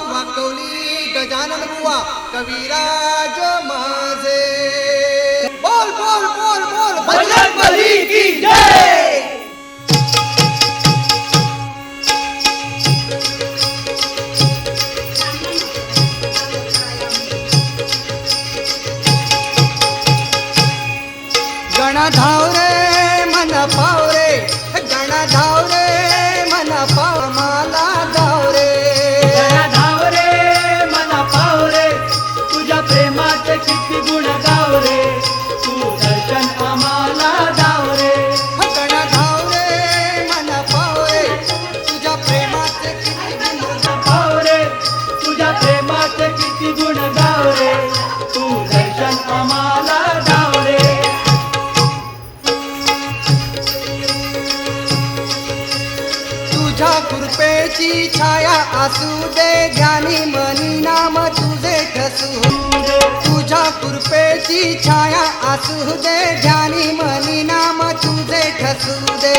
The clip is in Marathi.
वाकवली गजानन बुवा कविराज माझे. बोल बोल बोल बोल बजरंग बली की जय. गण धाव रे मन पाव रे, गण धाव रे मन पाव मला धाव रे. गण धाव रे मन पाव रे, तुझ्या प्रेमाचे किती गुण गाव रे, तू दर्शन आम्हाला दाव रे. गण धाव रे मन पाव रे, तुझ्या प्रेमाचे किती गुण पाव रे, तुझ्या प्रेमाचे किती गुण गाव रे, तू दर्शन आम्हाला दाव रे. तुझ्या कृपेची छाया असू दे, ध्यानी मनी नाम तुझे ठसू दे. तुझ्या कृपेची छाया असू दे, ध्यानी मनी नाम तुझे ठसू दे.